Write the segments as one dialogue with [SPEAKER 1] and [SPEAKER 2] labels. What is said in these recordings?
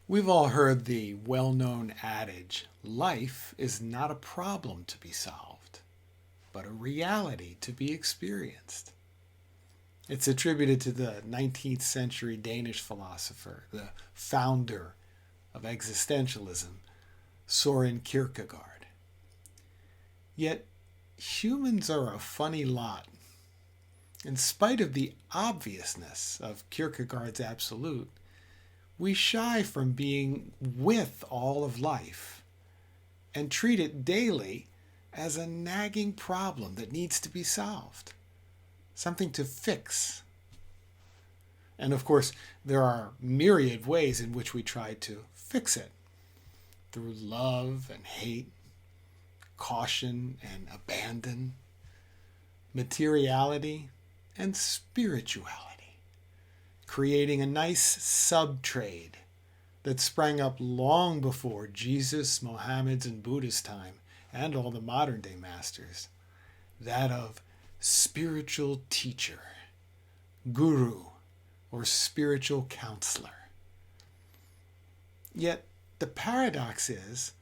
[SPEAKER 1] We've all heard the well-known adage, life is not a problem to be solved, but a reality to be experienced. It's attributed to the 19th century Danish philosopher, the founder of existentialism, Soren Kierkegaard. Yet, humans are a funny lot. In spite of the obviousness of Kierkegaard's absolute, we shy from being with all of life and treat it daily as a nagging problem that needs to be solved, something to fix. And of course, there are myriad ways in which we try to fix it through love and hate, caution and abandon, materiality and spirituality, creating a nice sub-trade that sprang up long before Jesus, Mohammed's, and Buddha's time, and all the modern-day masters, that of spiritual teacher, guru, or spiritual counselor. Yet the paradox is,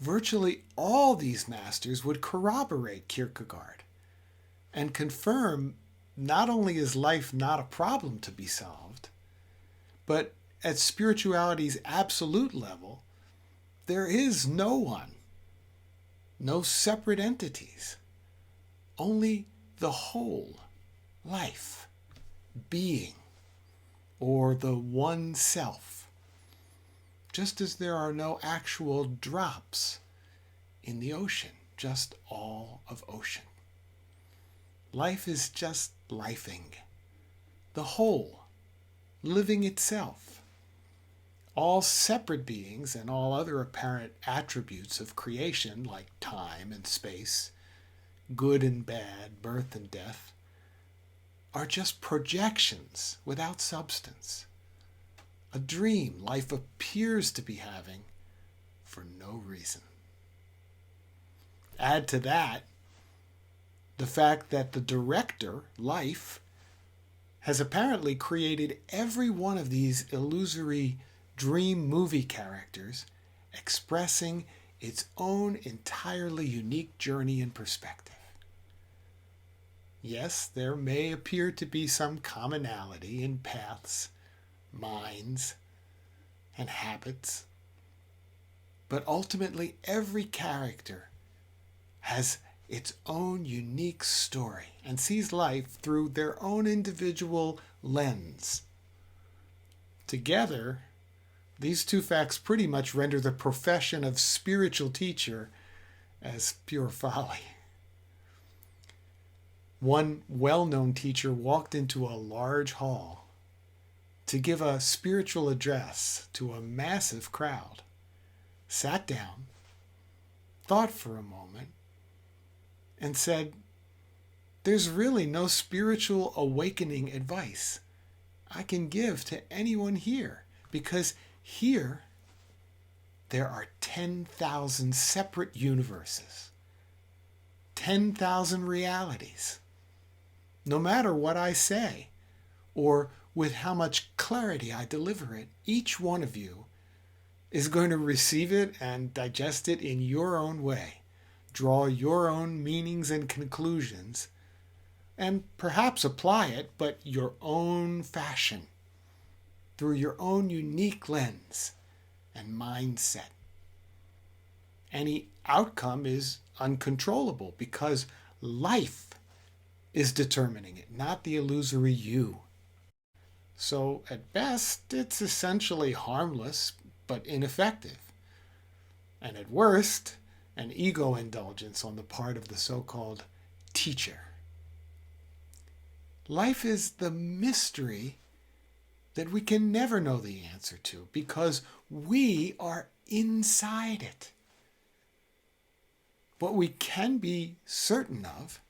[SPEAKER 1] virtually all these masters would corroborate Kierkegaard and confirm not only is life not a problem to be solved, but at spirituality's absolute level, there is no one, no separate entities, only the whole life, being, or the one self, just as there are no actual drops in the ocean, just all of ocean. Life is just lifing, the whole, living itself. All separate beings and all other apparent attributes of creation, like time and space, good and bad, birth and death, are just projections without substance. A dream life appears to be having for no reason. Add to that the fact that the director, life, has apparently created every one of these illusory dream movie characters expressing its own entirely unique journey and perspective. Yes, there may appear to be some commonality in paths, minds, and habits, but ultimately every character has its own unique story and sees life through their own individual lens. Together, these two facts pretty much render the profession of spiritual teacher as pure folly. One well-known teacher walked into a large hall to give a spiritual address to a massive crowd, sat down, thought for a moment, and said, "There's really no spiritual awakening advice I can give to anyone here, because here there are 10,000 separate universes, 10,000 realities. No matter what I say, or with how much clarity I deliver it, each one of you is going to receive it and digest it in your own way, draw your own meanings and conclusions, and perhaps apply it, but your own fashion, through your own unique lens and mindset. Any outcome is uncontrollable because life is determining it, not the illusory you. So at best, it's essentially harmless but ineffective. And at worst, an ego indulgence on the part of the so-called teacher. Life is the mystery that we can never know the answer to because we are inside it. What we can be certain of,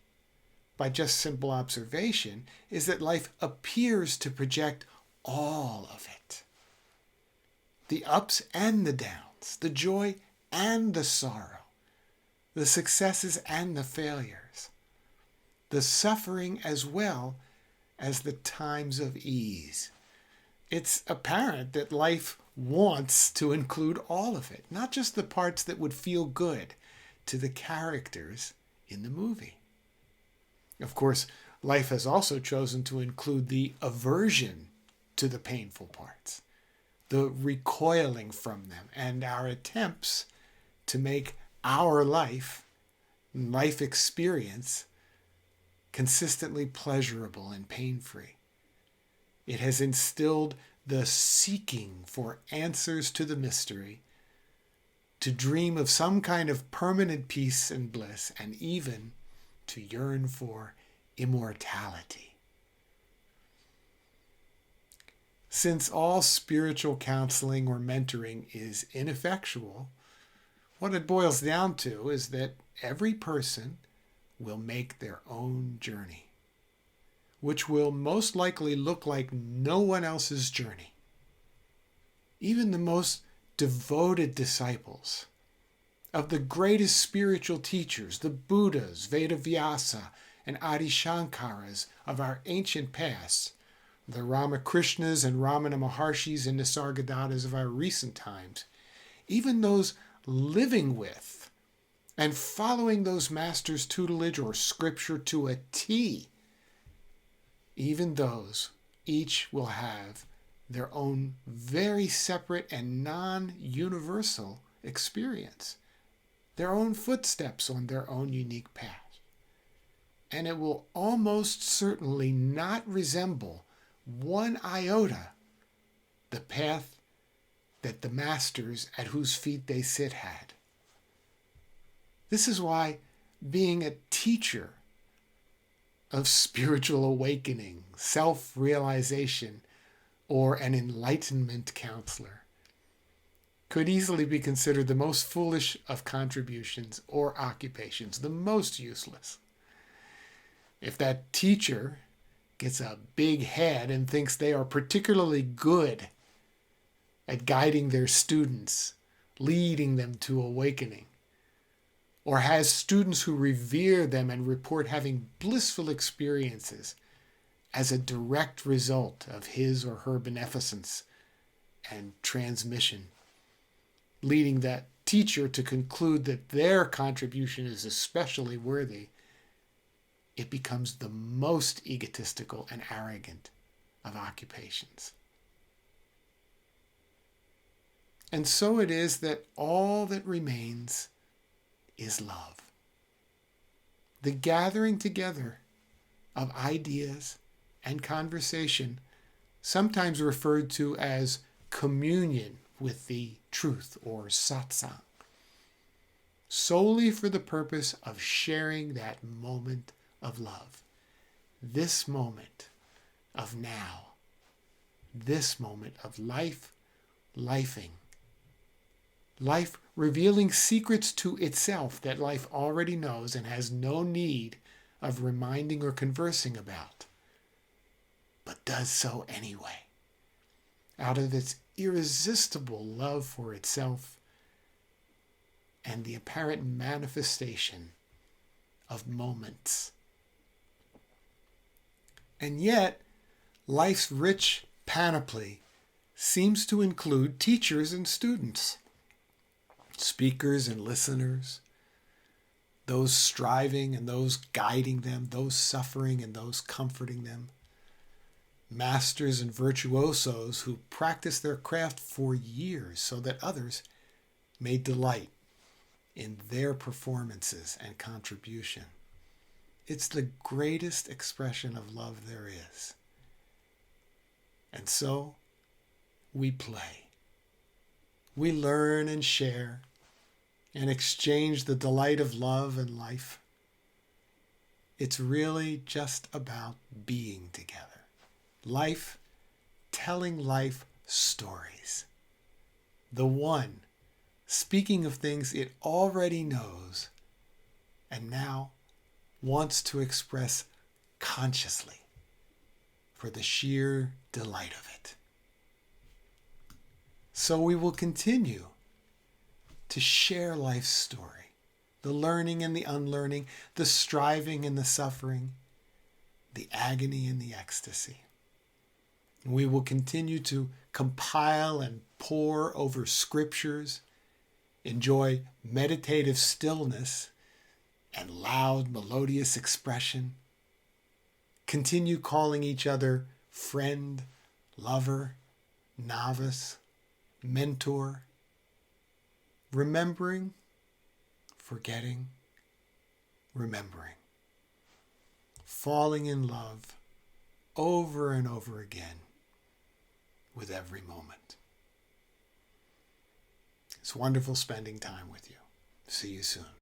[SPEAKER 1] by just simple observation, is that life appears to project all of it. The ups and the downs, the joy and the sorrow, the successes and the failures, the suffering as well as the times of ease. It's apparent that life wants to include all of it, not just the parts that would feel good to the characters in the movie. Of course, life has also chosen to include the aversion to the painful parts, the recoiling from them, and our attempts to make our life experience consistently pleasurable and pain-free. It has instilled the seeking for answers to the mystery, to dream of some kind of permanent peace and bliss, and even to yearn for immortality. Since all spiritual counseling or mentoring is ineffectual, what it boils down to is that every person will make their own journey, which will most likely look like no one else's journey. Even the most devoted disciples of the greatest spiritual teachers, the Buddhas, Vedavyasa, and Adi Shankaras of our ancient past, the Ramakrishnas and Ramana Maharshis and Nisargadatas of our recent times, even those living with and following those masters' tutelage or scripture to a T, even those, each will have their own very separate and non-universal experience, their own footsteps on their own unique path. And it will almost certainly not resemble one iota the path that the masters at whose feet they sit had. This is why being a teacher of spiritual awakening, self-realization, or an enlightenment counselor could easily be considered the most foolish of contributions or occupations, the most useless. If that teacher gets a big head and thinks they are particularly good at guiding their students, leading them to awakening, or has students who revere them and report having blissful experiences as a direct result of his or her beneficence and transmission, leading that teacher to conclude that their contribution is especially worthy, it becomes the most egotistical and arrogant of occupations. And so it is that all that remains is love. The gathering together of ideas and conversation, sometimes referred to as communion with the truth or satsang, solely for the purpose of sharing that moment of love, this moment of now, this moment of life, lifing, life revealing secrets to itself that life already knows and has no need of reminding or conversing about, but does so anyway, out of its irresistible love for itself and the apparent manifestation of moments. And yet, life's rich panoply seems to include teachers and students, speakers and listeners, those striving and those guiding them, those suffering and those comforting them, masters and virtuosos who practice their craft for years so that others may delight in their performances and contribution. It's the greatest expression of love there is. And so we play. We learn and share and exchange the delight of love and life. It's really just about being together. Life, telling life stories. The one speaking of things it already knows and now wants to express consciously for the sheer delight of it. So we will continue to share life's story, the learning and the unlearning, the striving and the suffering, the agony and the ecstasy. We will continue to compile and pore over scriptures, enjoy meditative stillness and loud melodious expression, continue calling each other friend, lover, novice, mentor, remembering, forgetting, remembering, falling in love over and over again with every moment. It's wonderful spending time with you. See you soon.